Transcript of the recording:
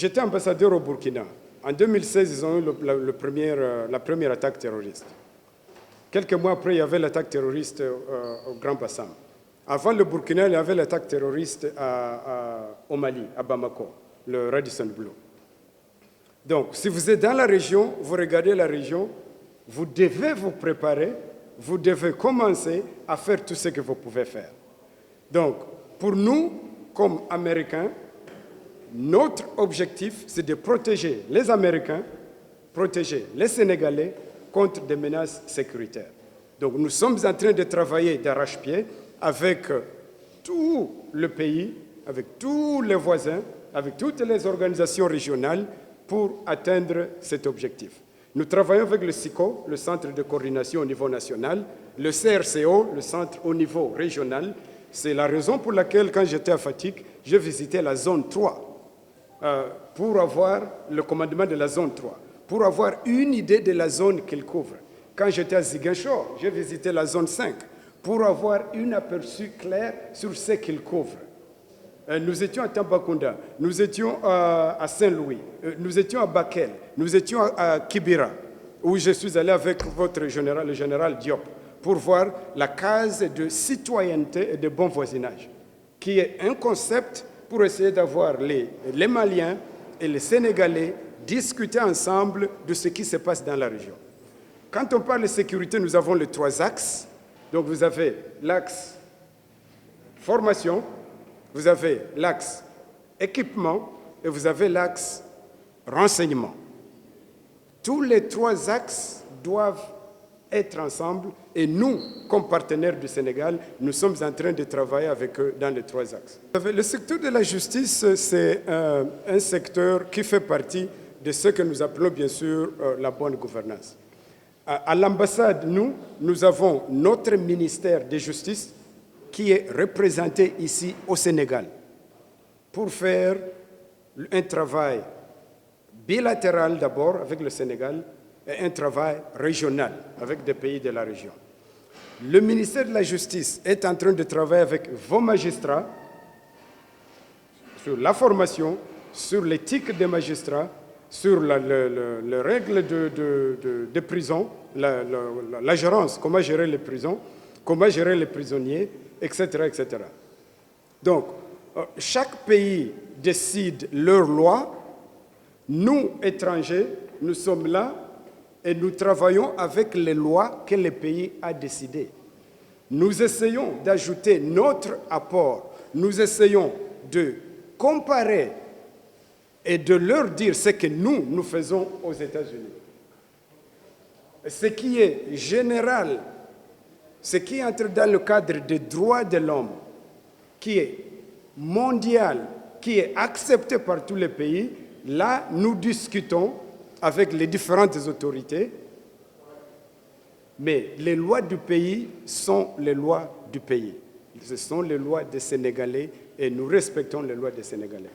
J'étais ambassadeur au Burkina. En 2016, ils ont eu la première attaque terroriste. Quelques mois après, il y avait l'attaque terroriste au Grand Bassam. Avant le Burkina, il y avait l'attaque terroriste au Mali, à Bamako, le Radisson Blu. Donc, si vous êtes dans la région, vous regardez la région, vous devez vous préparer, vous devez commencer à faire tout ce que vous pouvez faire. Donc, pour nous, comme Américains, notre objectif, c'est de protéger les Américains, protéger les Sénégalais contre des menaces sécuritaires. Donc nous sommes en train de travailler d'arrache-pied avec tout le pays, avec tous les voisins, avec toutes les organisations régionales pour atteindre cet objectif. Nous travaillons avec le SICO, le Centre de coordination au niveau national, le CRCO, le centre au niveau régional. C'est la raison pour laquelle, quand j'étais à Fatick, j'ai visité la zone 3 pour avoir le commandement de la zone 3, pour avoir une idée de la zone qu'il couvre. Quand j'étais à Ziguinchor, j'ai visité la zone 5 pour avoir un aperçu clair sur ce qu'il couvre. Nous étions à Tambacounda, nous étions à Saint-Louis, nous étions à Bakel, nous étions à Kibira, où je suis allé avec votre général, le général Diop, pour voir la case de citoyenneté et de bon voisinage, qui est un concept pour essayer d'avoir les Maliens et les Sénégalais discuter ensemble de ce qui se passe dans la région. Quand on parle de sécurité, nous avons les 3 axes. Donc vous avez l'axe formation, vous avez l'axe équipement et vous avez l'axe renseignement. Tous les 3 axes doivent être ensemble et nous, comme partenaires du Sénégal, nous sommes en train de travailler avec eux dans les 3 axes. Le secteur de la justice, c'est un secteur qui fait partie de ce que nous appelons bien sûr la bonne gouvernance. À l'ambassade, nous avons notre ministère de justice qui est représenté ici au Sénégal pour faire un travail bilatéral d'abord avec le Sénégal et un travail régional avec des pays de la région. Le ministère de la Justice est en train de travailler avec vos magistrats sur la formation, sur l'éthique des magistrats, sur les règles de prison, la gérance, comment gérer les prisons, comment gérer les prisonniers, etc., etc. Donc, chaque pays décide leurs lois. Nous, étrangers, nous sommes là et nous travaillons avec les lois que le pays a décidées. Nous essayons d'ajouter notre apport. Nous essayons de comparer et de leur dire ce que nous faisons aux États-Unis. Ce qui est général, ce qui entre dans le cadre des droits de l'homme, qui est mondial, qui est accepté par tous les pays, là, nous discutons avec les différentes autorités, mais les lois du pays sont les lois du pays. Ce sont les lois des Sénégalais et nous respectons les lois des Sénégalais.